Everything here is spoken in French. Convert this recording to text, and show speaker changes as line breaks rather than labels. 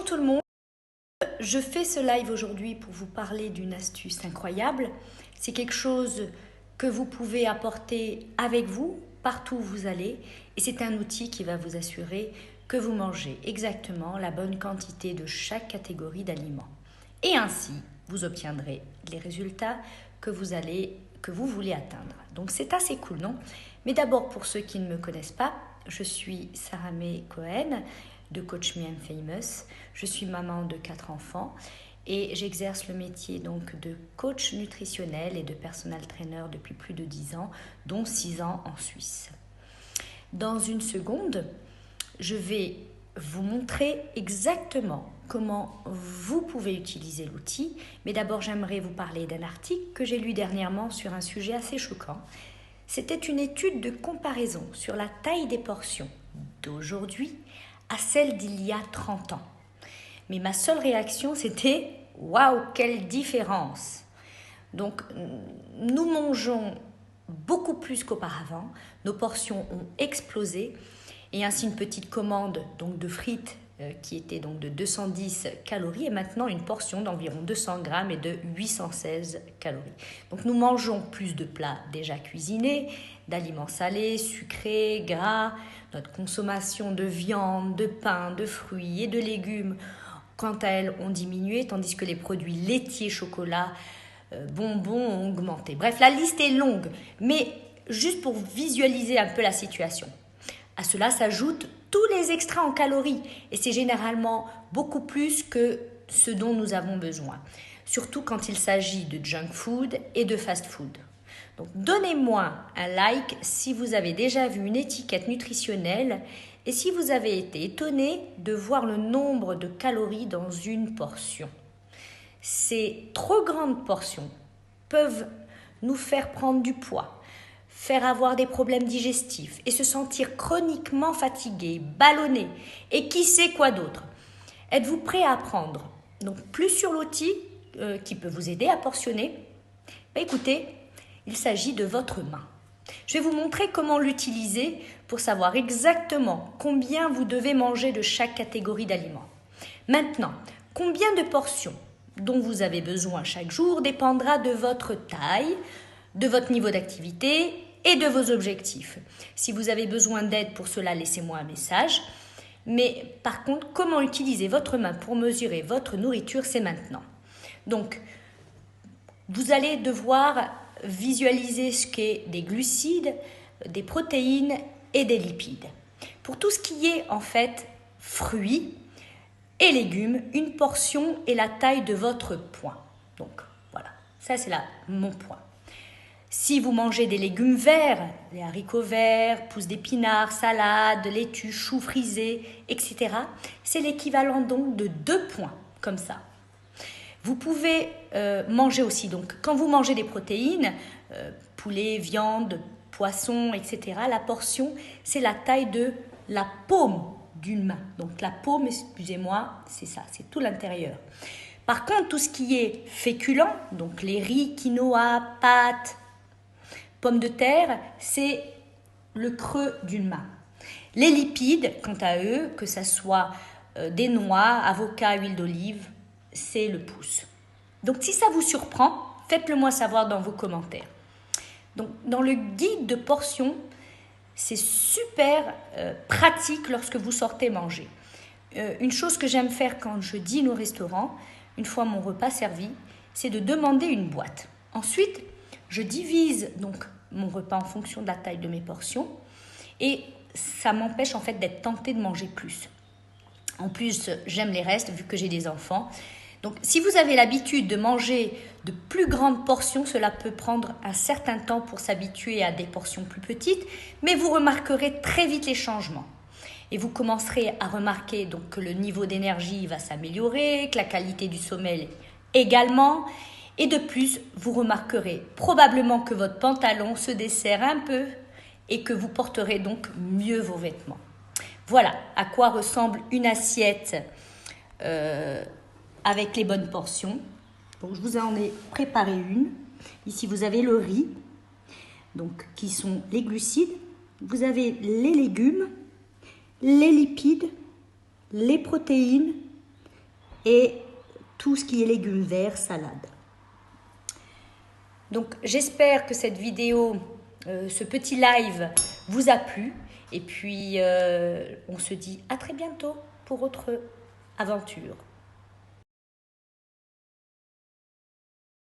Bonjour tout le monde, je fais ce live aujourd'hui pour vous parler d'une astuce incroyable. C'est quelque chose que vous pouvez apporter avec vous partout où vous allez et c'est un outil qui va vous assurer que vous mangez exactement la bonne quantité de chaque catégorie d'aliments. Et ainsi, vous obtiendrez les résultats que vous voulez atteindre. Donc c'est assez cool, non? Mais d'abord, pour ceux qui ne me connaissent pas, je suis Sarah May Cohen de Coach Me I'm Famous. Je suis maman de 4 enfants et j'exerce le métier donc de coach nutritionnel et de personal trainer depuis plus de 10 ans, dont 6 ans en Suisse. Dans une seconde, je vais vous montrer exactement comment vous pouvez utiliser l'outil. Mais d'abord, j'aimerais vous parler d'un article que j'ai lu dernièrement sur un sujet assez choquant. C'était une étude de comparaison sur la taille des portions d'aujourd'hui à celle d'il y a 30 ans. Mais ma seule réaction, c'était « Waouh, quelle différence !» Donc, nous mangeons beaucoup plus qu'auparavant, nos portions ont explosé et ainsi une petite commande donc de frites qui était donc de 210 calories et maintenant une portion d'environ 200 grammes et de 816 calories. Donc nous mangeons plus de plats déjà cuisinés, d'aliments salés, sucrés, gras. Notre consommation de viande, de pain, de fruits et de légumes, quant à elles, ont diminué, tandis que les produits laitiers, chocolat, bonbons ont augmenté. Bref, la liste est longue, mais juste pour visualiser un peu la situation. À cela s'ajoutent tous les extras en calories et c'est généralement beaucoup plus que ce dont nous avons besoin, surtout quand il s'agit de junk food et de fast food. Donc donnez-moi un like si vous avez déjà vu une étiquette nutritionnelle et si vous avez été étonné de voir le nombre de calories dans une portion. Ces trop grandes portions peuvent nous faire prendre du poids, faire avoir des problèmes digestifs et se sentir chroniquement fatigué, ballonné et qui sait quoi d'autre. Êtes-vous prêt à apprendre donc plus sur l'outil qui peut vous aider à portionner? Écoutez, il s'agit de votre main. Je vais vous montrer comment l'utiliser pour savoir exactement combien vous devez manger de chaque catégorie d'aliments. Maintenant, combien de portions dont vous avez besoin chaque jour dépendra de votre taille, de votre niveau d'activité et de vos objectifs. Si vous avez besoin d'aide pour cela, laissez-moi un message. Mais par contre, comment utiliser votre main pour mesurer votre nourriture, c'est maintenant. Donc, vous allez devoir visualiser ce qu'est des glucides, des protéines et des lipides. Pour tout ce qui est en fait fruits et légumes, une portion est la taille de votre poing. Donc voilà, ça c'est là mon poing. Si vous mangez des légumes verts, des haricots verts, pousses d'épinards, salades, laitue, choux frisés, etc., c'est l'équivalent donc de 2 points, comme ça. Vous pouvez manger aussi, donc quand vous mangez des protéines, poulet, viande, poisson, etc., la portion, c'est la taille de la paume d'une main. Donc la paume, excusez-moi, c'est ça, c'est tout l'intérieur. Par contre, tout ce qui est féculent, donc les riz, quinoa, pâtes, pommes de terre, c'est le creux d'une main. Les lipides, quant à eux, que ce soit des noix, avocats, huile d'olive, c'est le pouce. Donc si ça vous surprend, faites-le moi savoir dans vos commentaires. Donc dans le guide de portions, c'est super pratique lorsque vous sortez manger. Une chose que j'aime faire quand je dîne au restaurant, une fois mon repas servi, c'est de demander une boîte. Ensuite, je divise donc mon repas en fonction de la taille de mes portions et ça m'empêche en fait d'être tentée de manger plus. En plus, j'aime les restes vu que j'ai des enfants. Donc, si vous avez l'habitude de manger de plus grandes portions, cela peut prendre un certain temps pour s'habituer à des portions plus petites, mais vous remarquerez très vite les changements. Et vous commencerez à remarquer donc que le niveau d'énergie va s'améliorer, que la qualité du sommeil également. Et de plus, vous remarquerez probablement que votre pantalon se desserre un peu et que vous porterez donc mieux vos vêtements. Voilà à quoi ressemble une assiette avec les bonnes portions. Donc, je vous en ai préparé une. Ici, vous avez le riz, donc, qui sont les glucides. Vous avez les légumes, les lipides, les protéines et tout ce qui est légumes verts, salade. Donc j'espère que cette vidéo, ce petit live vous a plu. Et puis on se dit à très bientôt pour autre aventure.